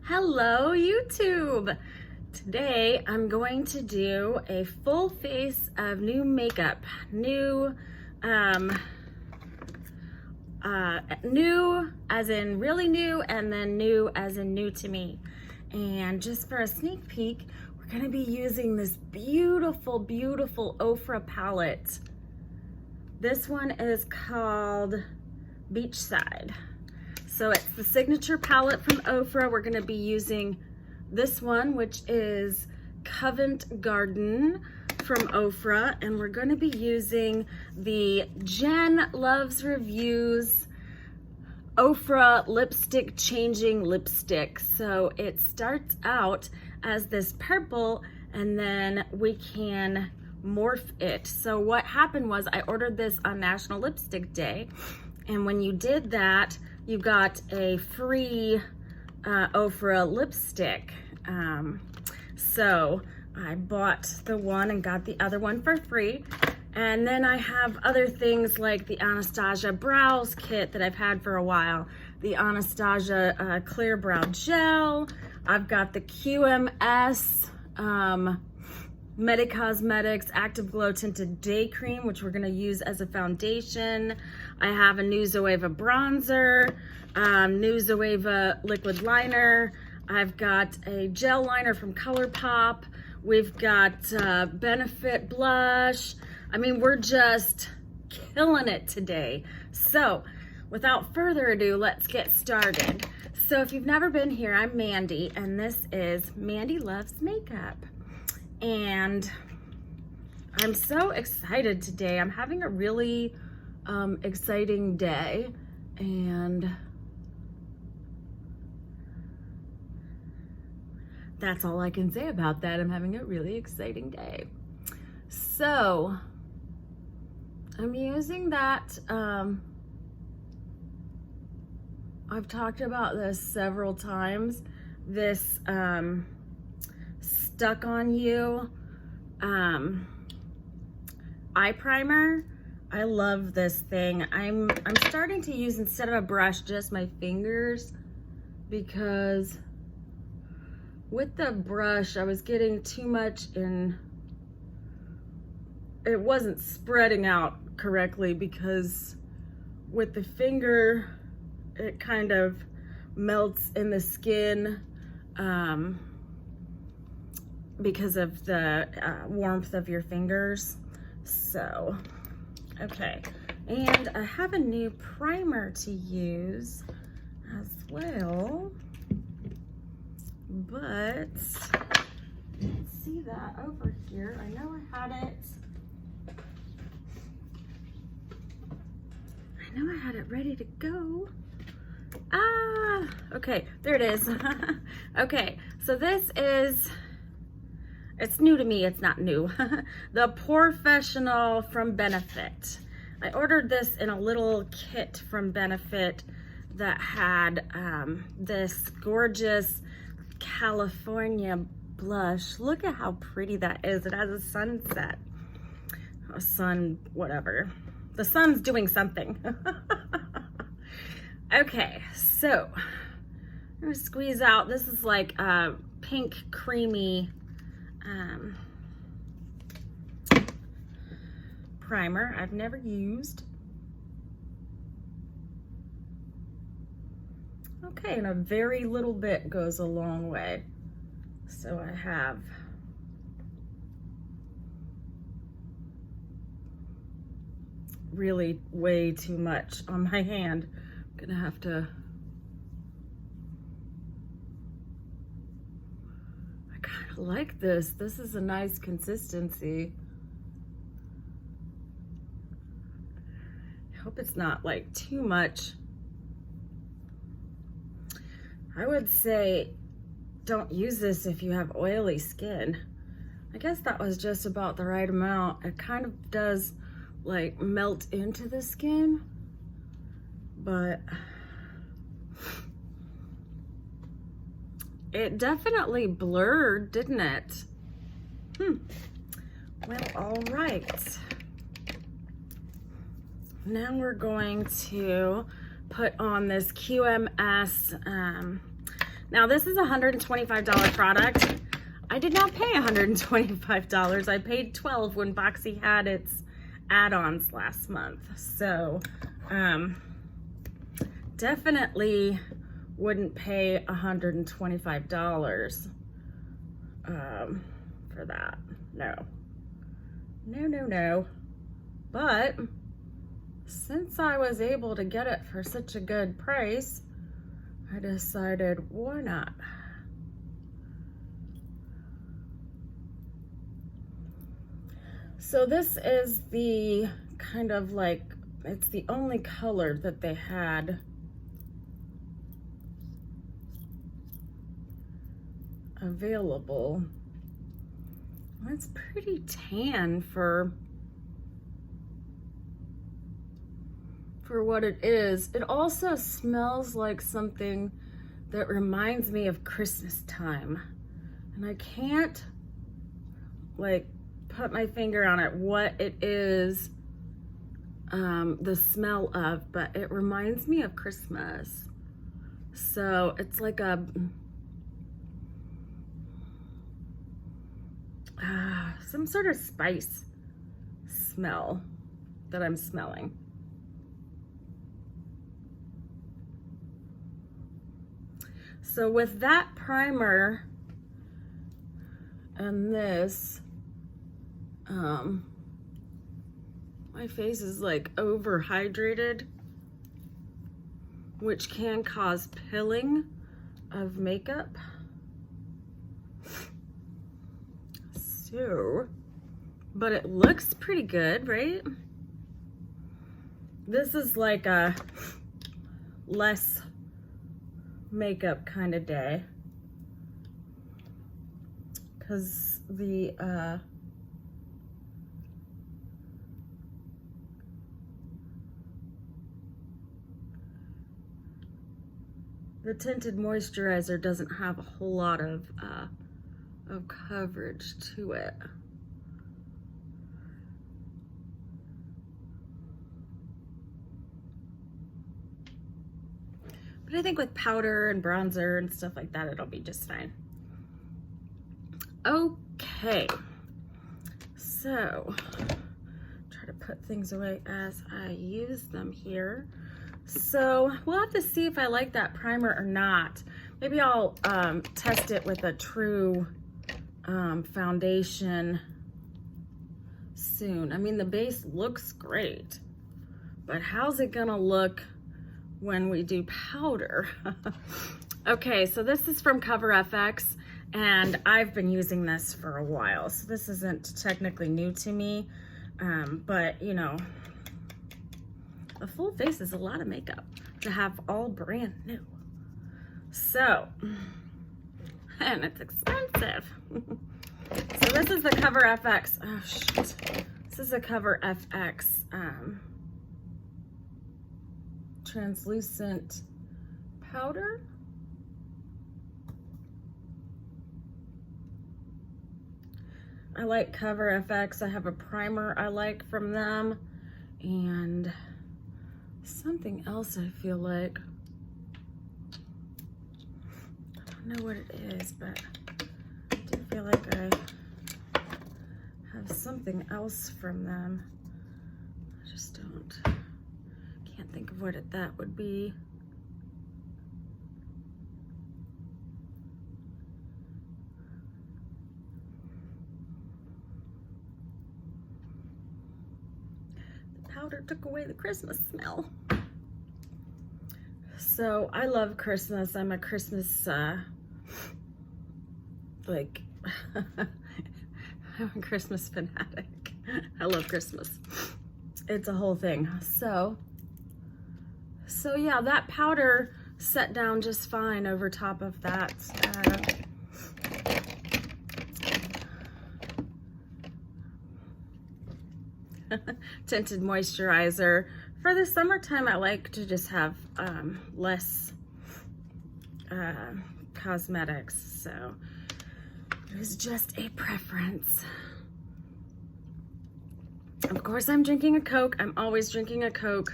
Hello YouTube! Today I'm going to do a full face of new makeup. New as in really new, and then new as in new to me. And just for a sneak peek, we're going to be using this beautiful, beautiful Ofra palette. This one is called Beachside. So it's the signature palette from Ofra. We're gonna be using this one, which is Covent Garden from Ofra, and we're gonna be using the Jen Loves Reviews Ofra lipstick changing lipstick. So it starts out as this purple, and then we can morph it. So what happened was I ordered this on National Lipstick Day, and when you did that, you got a free Ofra lipstick. So I bought the one and got the other one for free. And then I have other things like the Anastasia Brows Kit that I've had for a while. The Anastasia Clear Brow Gel. I've got the QMS Medi Cosmetics Active Glow Tinted Day Cream, which we're gonna use as a foundation. I have a new Zoeva bronzer, new Zoeva liquid liner. I've got a gel liner from ColourPop. We've got Benefit blush. I mean, we're just killing it today. So without further ado, let's get started. So if you've never been here, I'm Mandy, and this is Mandy Loves Makeup. And I'm so excited today. I'm having a really exciting day, and that's all I can say about that. I'm having a really exciting day. So I'm using that, I've talked about this several times, this Stuck on You eye primer. I love this thing. I'm starting to use, instead of a brush, just my fingers, because with the brush I was getting too much in, it wasn't spreading out correctly, because with the finger it kind of melts in the skin because of the warmth of your fingers. So, okay. And I have a new primer to use as well, but let's see that over here. I know I had it. I know I had it ready to go. Ah, okay, there it is. Okay, so this is, it's new to me, it's not new. The Professional from Benefit. I ordered this in a little kit from Benefit that had this gorgeous California blush. Look at how pretty that is. It has a sunset. A sun, whatever. The sun's doing something. Okay, so I'm gonna squeeze out. This is like a pink creamy primer I've never used. Okay, and a very little bit goes a long way. So I have really way too much on my hand. I'm gonna have to, I kind of like this. This is a nice consistency. I hope it's not like too much. I would say don't use this if you have oily skin. I guess that was just about the right amount. It kind of does like melt into the skin, but it definitely blurred, didn't it? Well, all right. Now we're going to put on this QMS Now this is a $125 product. I did not pay $125. I paid $12 when Boxy had its add-ons last month. So definitely wouldn't pay $125 for that. No. No, no, no. But since I was able to get it for such a good price, I decided, why not? So this is the kind of like, it's the only color that they had available. It's pretty tan for what it is. It also smells like something that reminds me of Christmas time. And I can't like put my finger on it, what it is, the smell of, but it reminds me of Christmas. So it's like a, some sort of spice smell that I'm smelling. So with that primer and this, my face is like overhydrated, which can cause pilling of makeup. So, but it looks pretty good, right? This is like a less makeup kind of day, because the tinted moisturizer doesn't have a whole lot of coverage to it. But I think with powder and bronzer and stuff like that, it'll be just fine. Okay, so try to put things away as I use them here. So we'll have to see if I like that primer or not. Maybe I'll test it with a true foundation soon. I mean, the base looks great, but how's it gonna look when we do powder? Okay, so this is from ColourPop, and I've been using this for a while, so this isn't technically new to me, but you know, a full face is a lot of makeup to have all brand new. So, and it's expensive. So this is the ColourPop, oh shit. This is the ColourPop translucent powder. I like ColourPop. I have a primer I like from them, and something else I feel like. I don't know what it is, but I do feel like I have something else from them. I just can't think of what that would be. Powder took away the Christmas smell. So I love Christmas. I'm a Christmas like I'm a Christmas fanatic. I love Christmas. It's a whole thing. So yeah, that powder set down just fine over top of that tinted moisturizer. For the summertime, I like to just have less cosmetics, so it is just a preference. Of course, I'm drinking a Coke. I'm always drinking a Coke.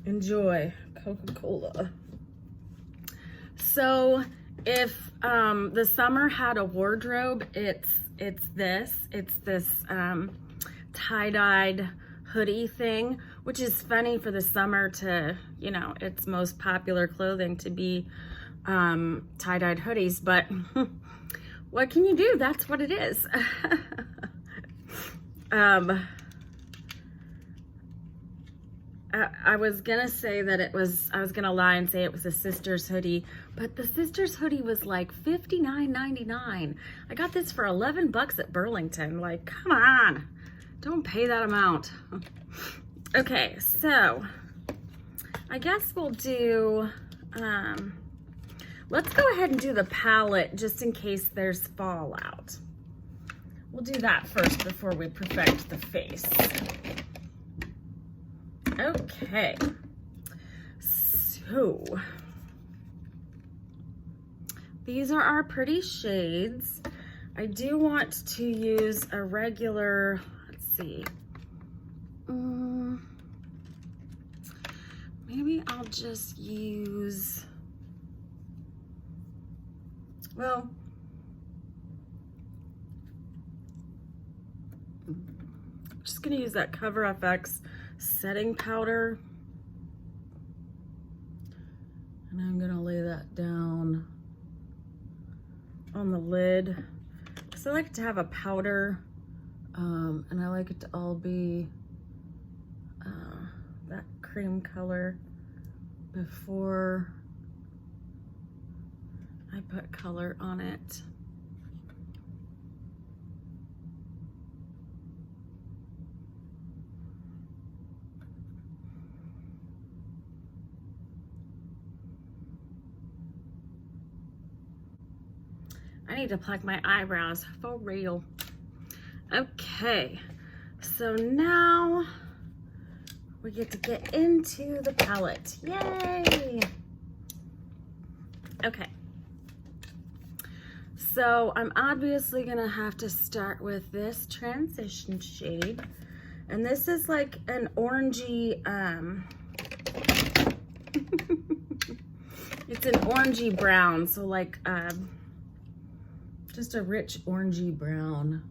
Enjoy Coca-Cola. So if the summer had a wardrobe, it's this tie-dyed hoodie thing, which is funny for the summer to, you know, its most popular clothing to be tie-dyed hoodies, but what can you do? That's what it is. I was gonna say that I was gonna lie and say it was a sister's hoodie, but the sister's hoodie was like $59.99. I got this for 11 bucks at Burlington. Like, come on, don't pay that amount. Okay, so I guess we'll do, let's go ahead and do the palette just in case there's fallout. We'll do that first before we perfect the face. Okay, so these are our pretty shades. I do want to use a regular, let's see, maybe I'll just use, well, I'm just gonna use that Cover FX setting powder, and I'm gonna lay that down on the lid because I like to have a powder, and I like it to all be that cream color before I put color on it. I need to pluck my eyebrows for real. Okay, so now we get to get into the palette. Yay! Okay, so I'm obviously gonna have to start with this transition shade, and this is like an orangey, it's an orangey brown, so like just a rich orangey brown.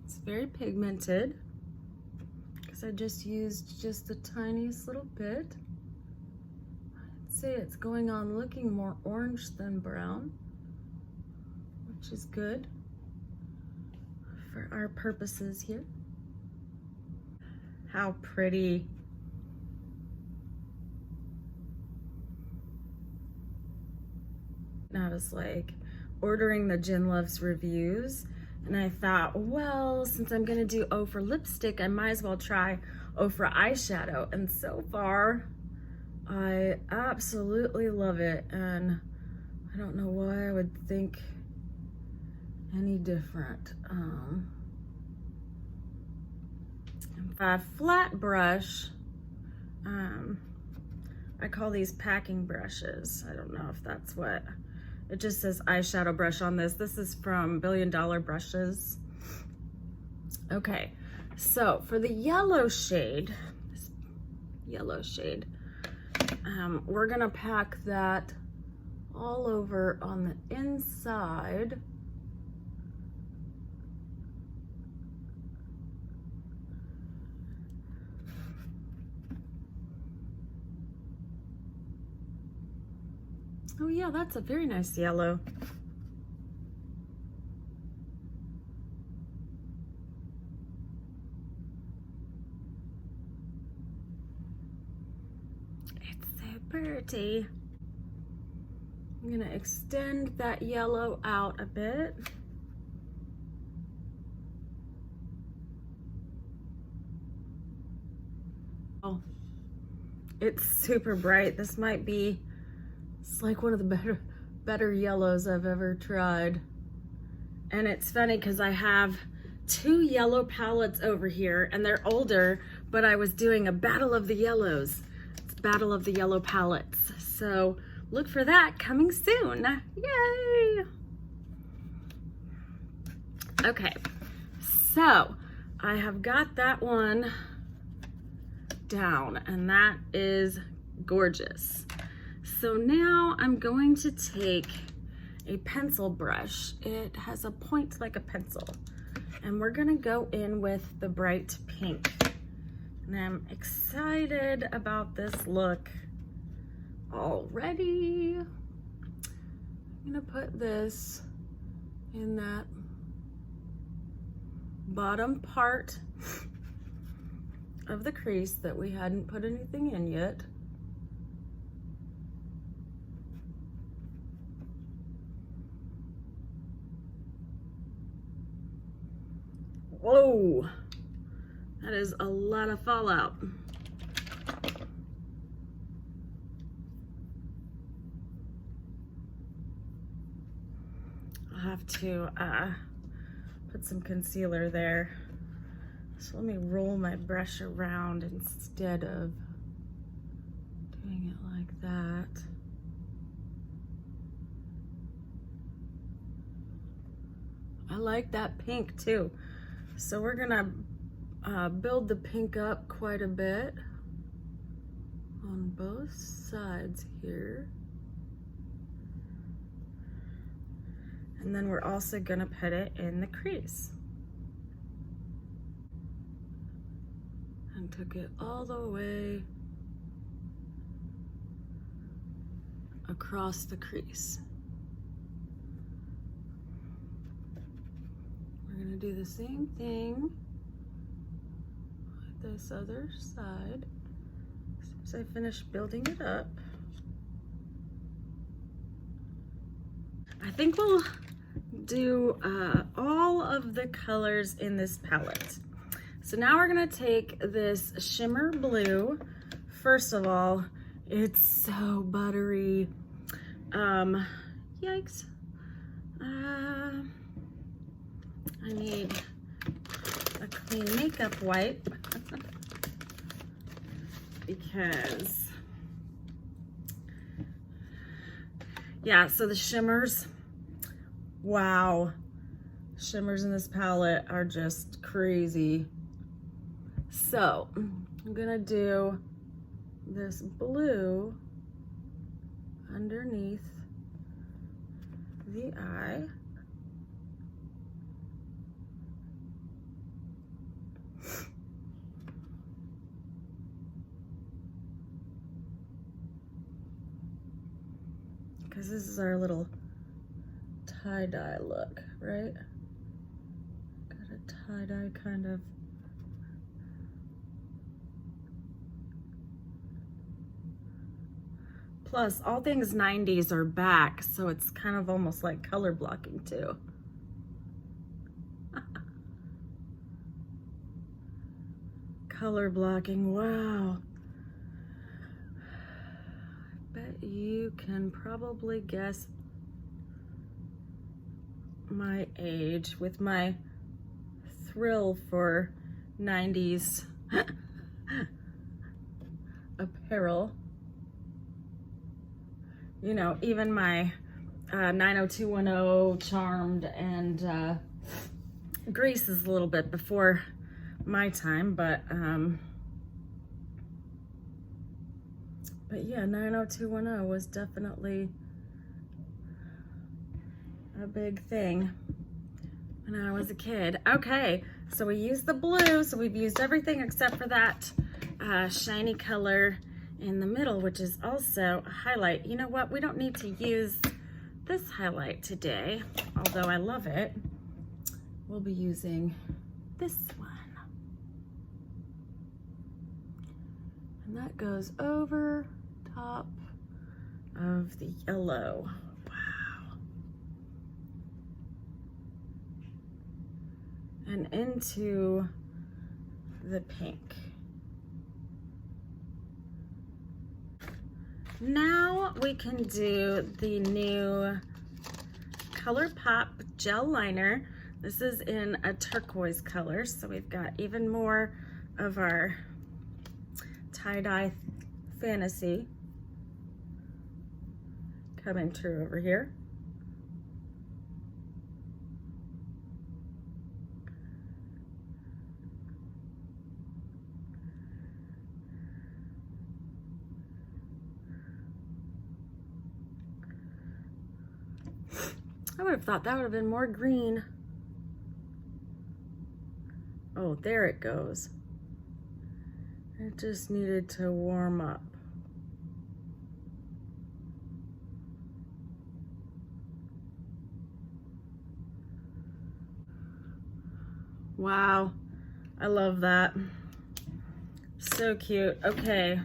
It's very pigmented because I just used just the tiniest little bit. I'd say it's going on looking more orange than brown, which is good for our purposes here. How pretty. I was like ordering the Luvs reviews, and I thought, well, since I'm gonna do Ofra lipstick, I might as well try Ofra eyeshadow. And so far, I absolutely love it, and I don't know why I would think any different. A flat brush, I call these packing brushes. I don't know if that's what. It just says eyeshadow brush on this. This is from $1 Billion Brushes. Okay, so for the yellow shade, we're gonna pack that all over on the inside. Oh yeah, that's a very nice yellow. It's so pretty. I'm gonna extend that yellow out a bit. Oh, it's super bright. This might be, it's like one of the better yellows I've ever tried. And it's funny because I have 2 yellow palettes over here, and they're older, but I was doing a battle of the yellows. It's Battle of the Yellow Palettes. So look for that coming soon. Yay! Okay, so I have got that one down, and that is gorgeous. So now I'm going to take a pencil brush. It has a point like a pencil, and we're gonna go in with the bright pink. And I'm excited about this look already. I'm gonna put this in that bottom part of the crease that we hadn't put anything in yet. Whoa, that is a lot of fallout. I'll have to put some concealer there. So let me roll my brush around instead of doing it like that. I like that pink too. So we're gonna build the pink up quite a bit on both sides here. And then we're also gonna put it in the crease. And took it all the way across the crease. We're gonna do the same thing with this other side. As soon as I finish building it up, I think we'll do all of the colors in this palette. So now we're gonna take this shimmer blue. First of all, it's so buttery. Yikes. I need a clean makeup wipe because, yeah, so the shimmers, wow. Shimmers in this palette are just crazy. So I'm gonna do this blue underneath the eye. Because this is our little tie-dye look, right? Got a tie-dye kind of. Plus, all things 90s are back, so it's kind of almost like color blocking too. Color blocking, wow. I bet you can probably guess my age with my thrill for 90s apparel. You know, even my 90210 Charmed and Grease is a little bit before my time, but yeah, 90210 was definitely a big thing when I was a kid. Okay, so we used the blue, so we've used everything except for that shiny color in the middle, which is also a highlight. You know what? We don't need to use this highlight today, although I love it. We'll be using this one. And that goes over top of the yellow. Wow. And into the pink. Now we can do the new ColourPop gel liner. This is in a turquoise color, so we've got even more of our tie-dye fantasy coming through over here. I would have thought that would have been more green. Oh, there it goes. It just needed to warm up. Wow, I love that. So cute. Okay.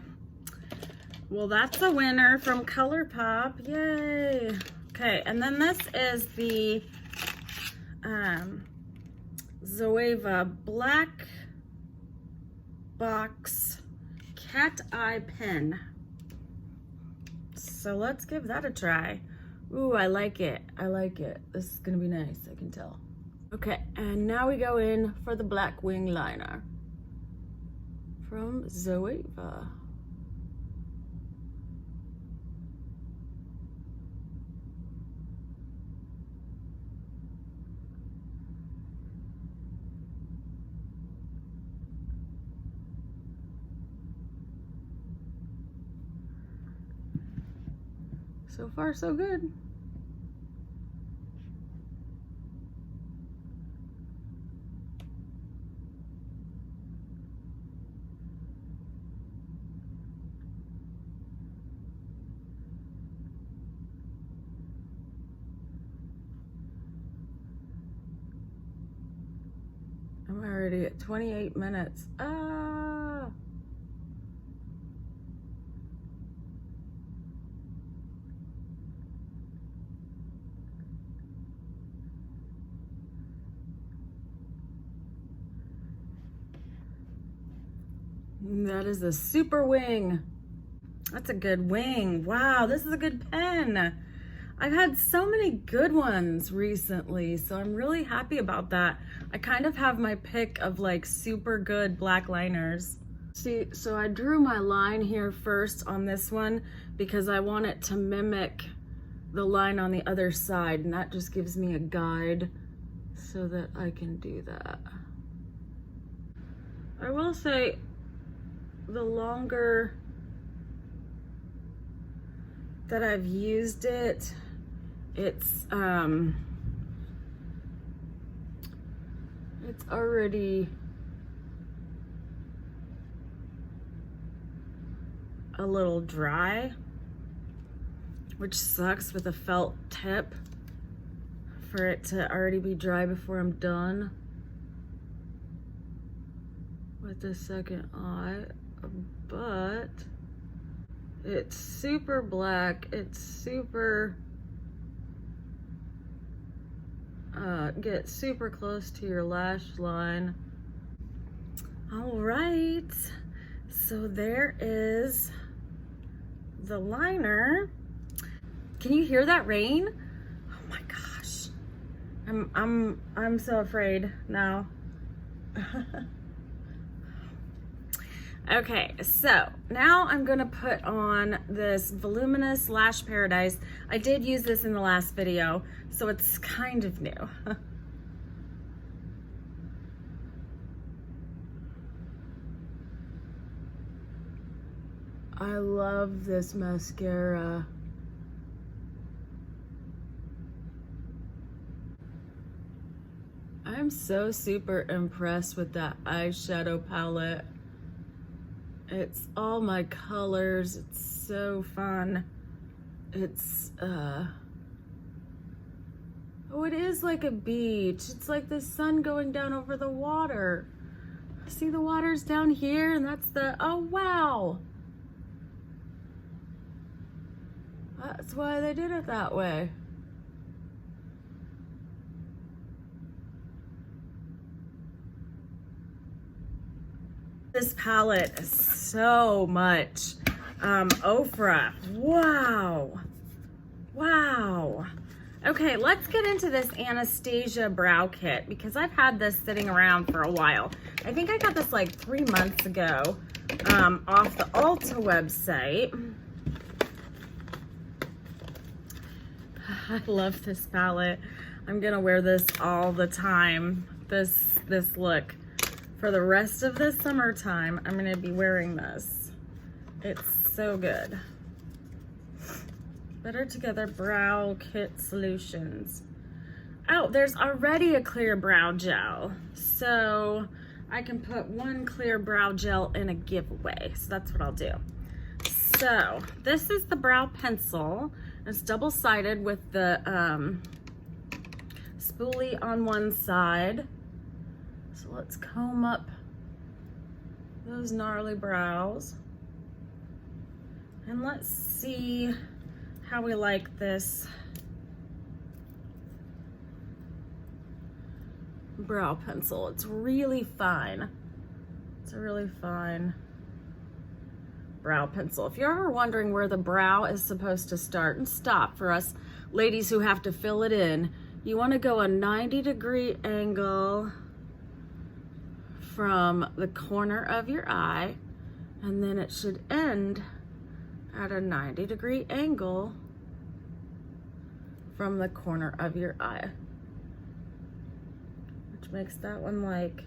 Well, that's a winner from ColourPop. Yay. Okay, and then this is the Zoeva Black Box Cat Eye Pen. So let's give that a try. Ooh, I like it. I like it. This is gonna be nice, I can tell. Okay, and now we go in for the black wing liner from Zoeva. So far, so good. I'm already at 28 minutes. Ah! That is a super wing. That's a good wing. Wow, this is a good pen. I've had so many good ones recently, so I'm really happy about that. I kind of have my pick of like super good black liners. See, so I drew my line here first on this one because I want it to mimic the line on the other side, and that just gives me a guide so that I can do that. I will say the longer that I've used it, it's already a little dry, which sucks with a felt tip for it to already be dry before I'm done with the second eye. But it's super black, it's super get super close to your lash line. All right, so there is the liner. Can you hear that rain? Oh my gosh, I'm so afraid now. Okay, so now I'm gonna put on this Voluminous Lash Paradise. I did use this in the last video, so it's kind of new. I love this mascara. I'm so super impressed with that eyeshadow palette. It's all my colors. It's so fun. It's, oh, it is like a beach. It's like the sun going down over the water. See, the water's down here, and that's the, oh, wow. That's why they did it that way. This palette is so much Ofra. Wow. Wow. Okay, let's get into this Anastasia brow kit because I've had this sitting around for a while. I think I got this like 3 months ago off the Ulta website. I love this palette. I'm gonna wear this all the time. This look. For the rest of the summertime, I'm gonna be wearing this. It's so good. Better Together Brow Kit Solutions. Oh, there's already a clear brow gel. So I can put one clear brow gel in a giveaway. So that's what I'll do. So this is the brow pencil. It's double-sided with the spoolie on one side. So let's comb up those gnarly brows. And let's see how we like this brow pencil. It's really fine. It's a really fine brow pencil. If you're ever wondering where the brow is supposed to start and stop for us ladies who have to fill it in, you want to go a 90-degree angle from the corner of your eye, and then it should end at a 90-degree angle from the corner of your eye, which makes that one like,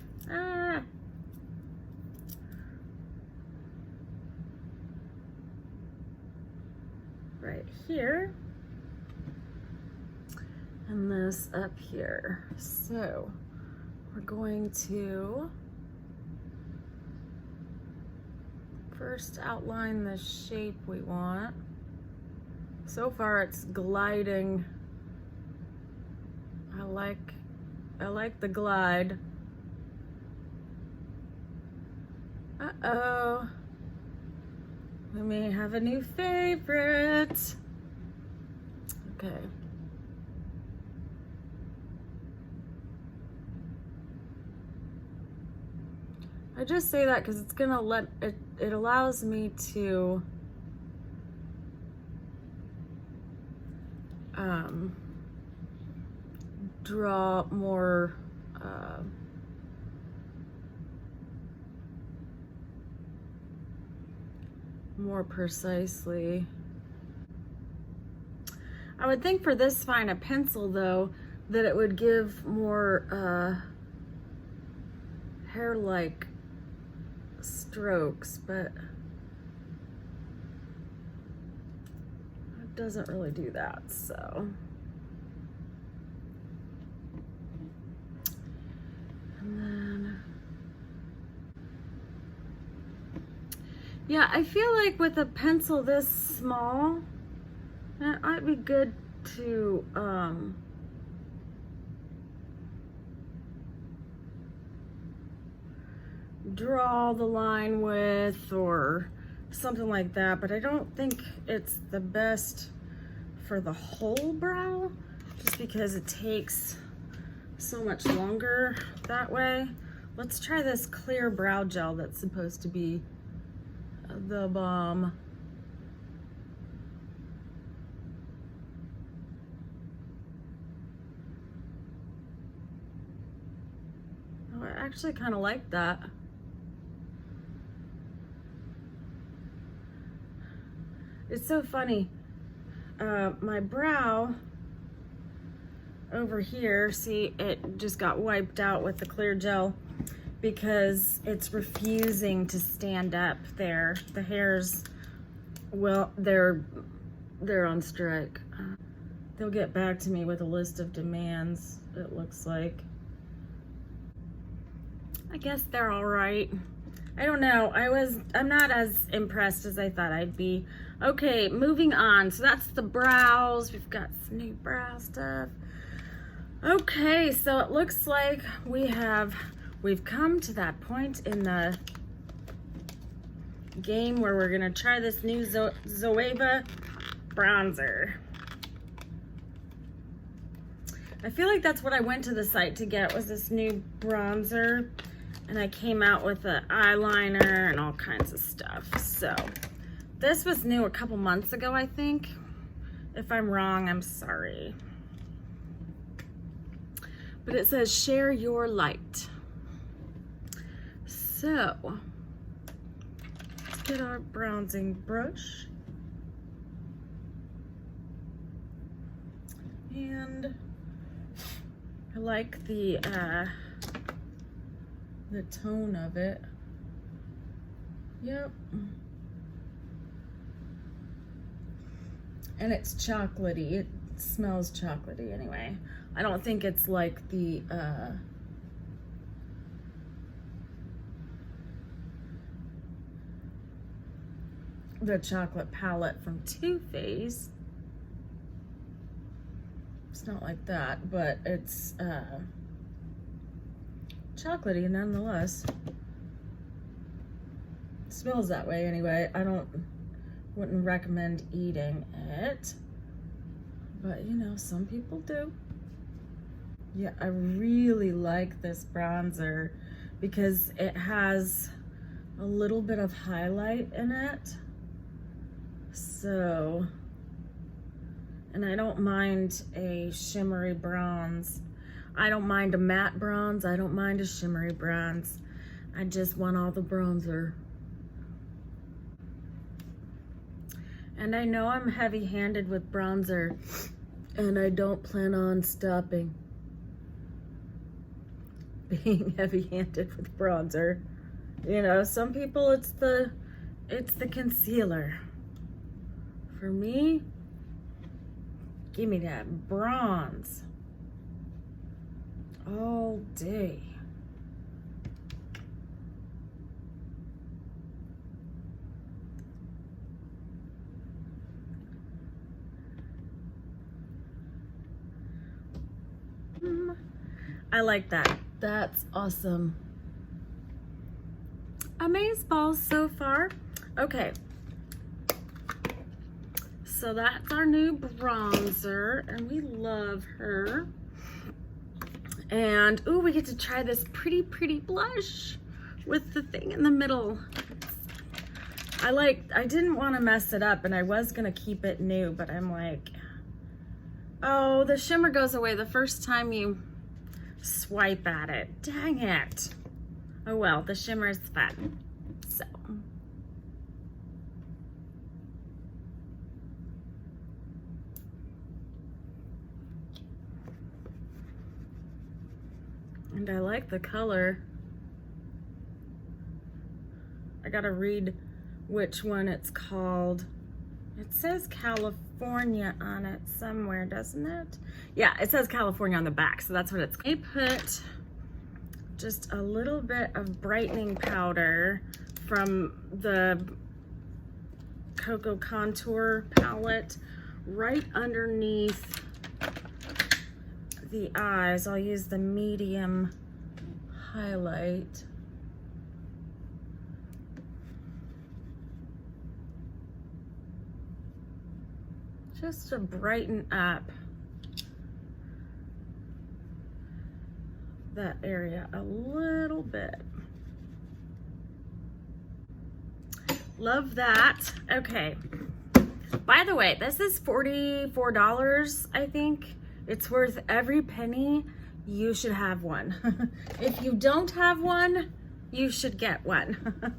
right here, and this up here. So we're going to first outline the shape we want. So far it's gliding. I like the glide. Uh-oh. We may have a new favorite. Okay. I just say that because it's gonna let it, it allows me to draw more more precisely. I would think for this fine a pencil though, that it would give more hair-like strokes, but it doesn't really do that, so. And then, yeah, I feel like with a pencil this small, it might be good to draw the line with or something like that, but I don't think it's the best for the whole brow just because it takes so much longer that way. Let's try this clear brow gel that's supposed to be the bomb. Oh, I actually kind of like that. It's so funny. My brow over here, see, it just got wiped out with the clear gel because it's refusing to stand up there. The hairs, well, they're on strike. They'll get back to me with a list of demands, it looks like. I guess they're all right. I don't know. I'm not as impressed as I thought I'd be. Okay, moving on. So that's the brows. We've got some new brow stuff. Okay, so it looks like we've come to that point in the game where we're gonna try this new Zoeva bronzer. I feel like that's what I went to the site to get, was this new bronzer. And I came out with an eyeliner and all kinds of stuff. So this was new a couple months ago, I think. If I'm wrong, I'm sorry. But it says share your light. So let's get our bronzing brush. And I like the tone of it. Yep. And it's chocolatey. smells chocolatey anyway. I don't think it's like the chocolate palette from Too Faced. It's not like that, but it's chocolatey nonetheless. It smells that way anyway. Wouldn't recommend eating it, but you know, some people do. Yeah, I really like this bronzer because it has a little bit of highlight in it. So, and I don't mind a shimmery bronze. I don't mind a matte bronze. I don't mind a shimmery bronze. I just want all the bronzer. And I know I'm heavy-handed with bronzer, and I don't plan on stopping being heavy-handed with bronzer. You know, some people it's the concealer. For me, give me that bronze all day. I like that. That's awesome. Amazeballs so far. Okay. So that's our new bronzer, and we love her. And ooh, we get to try this pretty blush with the thing in the middle. I didn't want to mess it up, and I was gonna keep it new, but I'm like, oh, the shimmer goes away the first time you swipe at it. Dang it. Oh well, the shimmer is fun. So. And I like the color. I gotta read which one it's called. It says California on it somewhere, doesn't it? Yeah, it says California on the back, so that's what it's called. I put just a little bit of brightening powder from the Cocoa Contour palette right underneath the eyes. I'll use the medium highlight. Just to brighten up that area a little bit. Love that. Okay. By the way, this is $44, I think. It's worth every penny. You should have one. If you don't have one, you should get one.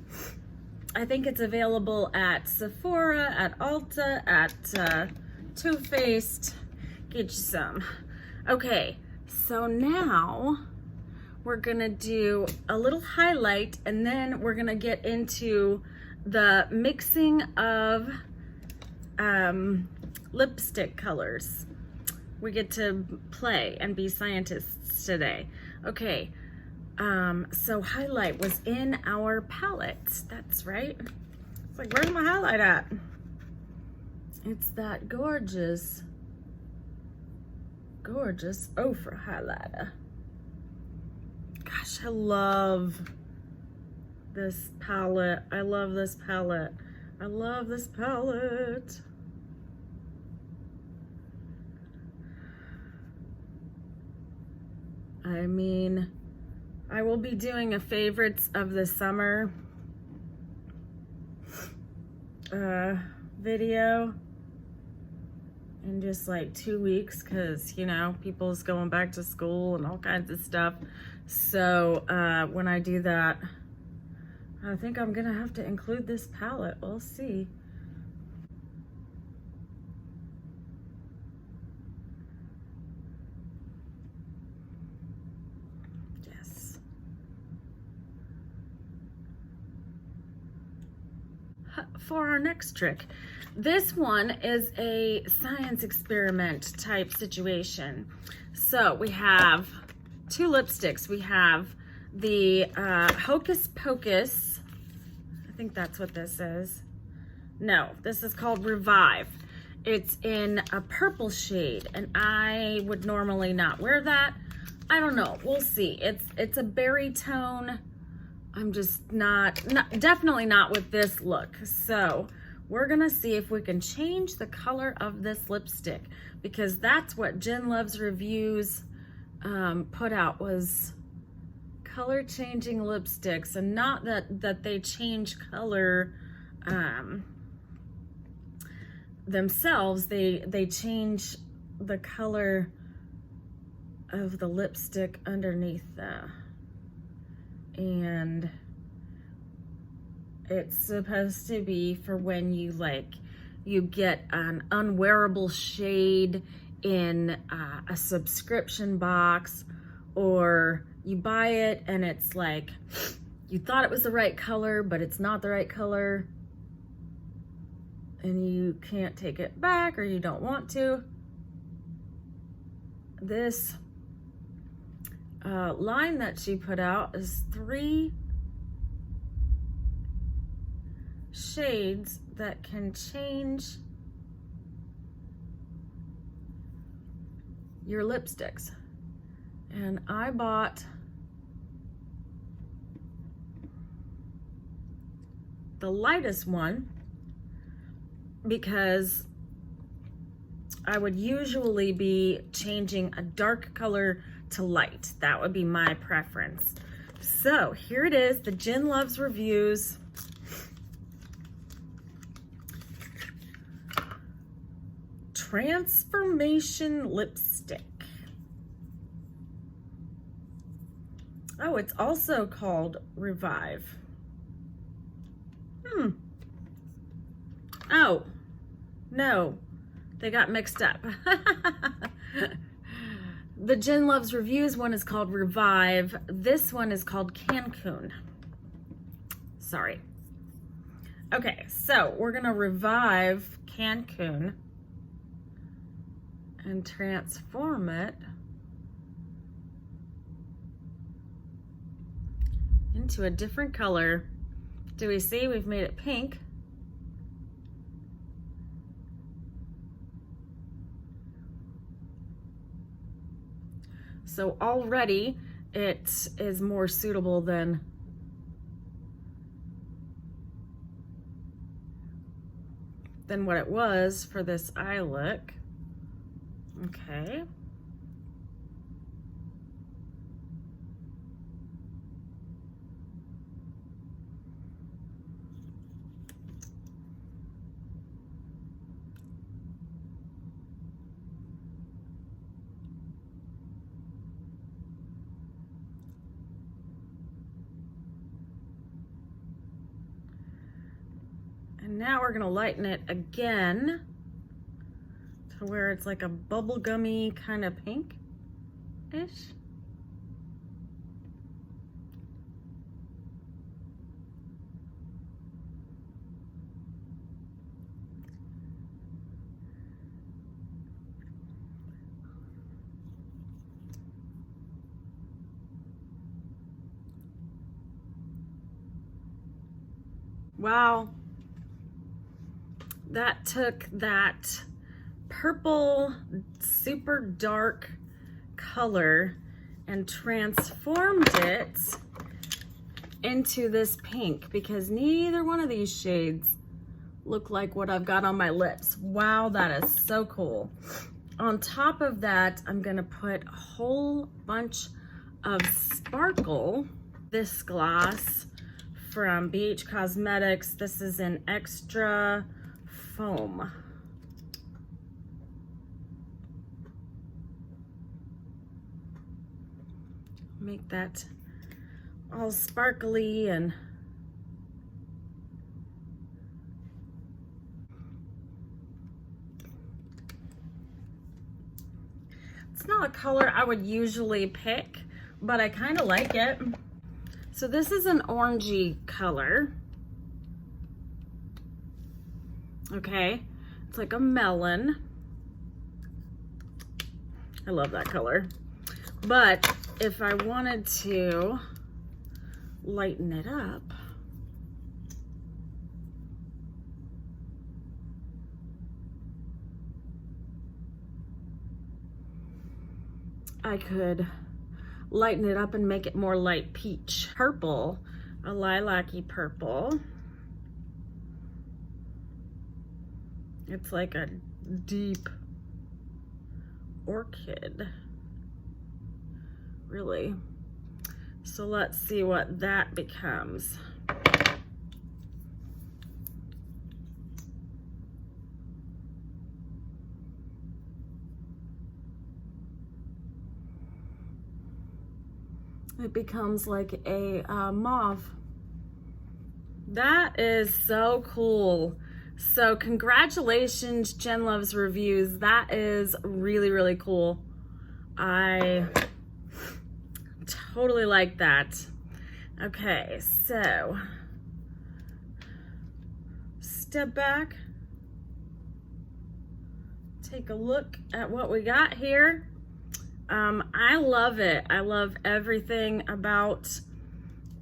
I think it's available at Sephora, at Ulta, at Too Faced. Get you some. Okay, so now we're gonna do a little highlight, and then we're gonna get into the mixing of lipstick colors. We get to play and be scientists today. Okay, so highlight was in our palette. That's right. It's like, where's my highlight at? It's that gorgeous Ofra highlighter. Gosh, I love this palette. I love this palette. I love this palette. I mean, I will be doing a favorites of the summer video in just like 2 weeks, because you know, people's going back to school and all kinds of stuff. So when I do that, I think I'm gonna have to include this palette. We'll see. for our next trick. This one is a science experiment type situation. So we have two lipsticks. We have the Hocus Pocus. I think that's what this is. No, this is called Revive. It's in a purple shade, and I would normally not wear that. I don't know, we'll see. It's a berry tone. I'm just not definitely not with this look. So we're gonna see if we can change the color of this lipstick, because that's what Jen Loves Reviews put out, was color changing lipsticks, and not that they change color themselves. They change the color of the lipstick underneath and it's supposed to be for when you get an unwearable shade in a subscription box, or you buy it and it's like you thought it was the right color but it's not the right color, and you can't take it back, or you don't want to. This line that she put out is 3 shades that can change your lipsticks. And I bought the lightest one because I would usually be changing a dark color to light. That would be my preference. So here it is, the Jen Loves Reviews Transformation Lipstick. Oh, it's also called Revive. Oh, no, they got mixed up. The Jen Loves Reviews one is called Revive. This one is called Cancun. Sorry. Okay, so we're gonna revive Cancun and transform it into a different color. Do we see? We've made it pink. So already it is more suitable than what it was for this eye look. Okay. And now we're gonna lighten it again to where it's like a bubblegummy kind of pink-ish. Wow. That took that purple, super dark color and transformed it into this pink, because neither one of these shades look like what I've got on my lips. Wow, that is so cool. On top of that, I'm gonna put a whole bunch of sparkle. This gloss from BH Cosmetics. This is an extra foam. Make that all sparkly and it's not a color I would usually pick, but I kind of like it. So this is an orangey color. Okay, it's like a melon. I love that color. But if I wanted to lighten it up, I could lighten it up and make it more light peach. Purple, a lilac-y purple. It's like a deep orchid, really. So let's see what that becomes. It becomes like a mauve. That is so cool. So congratulations, Jen Loves Reviews. That is really, really cool. I totally like that. Okay, so step back, take a look at what we got here. I love it. I love everything about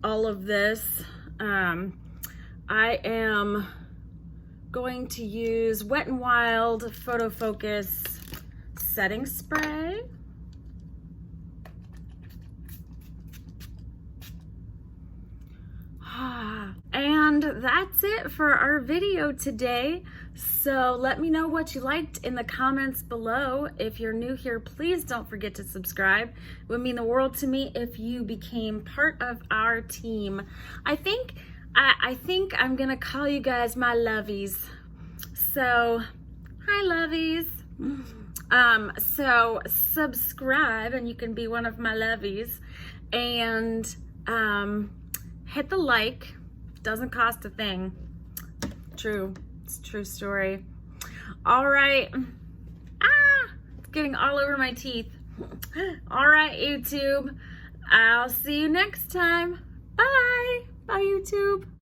all of this. I am going to use Wet n Wild Photo Focus setting spray. And that's it for our video today. So let me know what you liked in the comments below. If you're new here, please don't forget to subscribe. It would mean the world to me if you became part of our team. I think I'm gonna call you guys my lovies. So, hi lovies. So subscribe and you can be one of my lovies. And hit the like. Doesn't cost a thing. True. It's a true story. All right. It's getting all over my teeth. All right, YouTube. I'll see you next time. Bye. Bye, YouTube.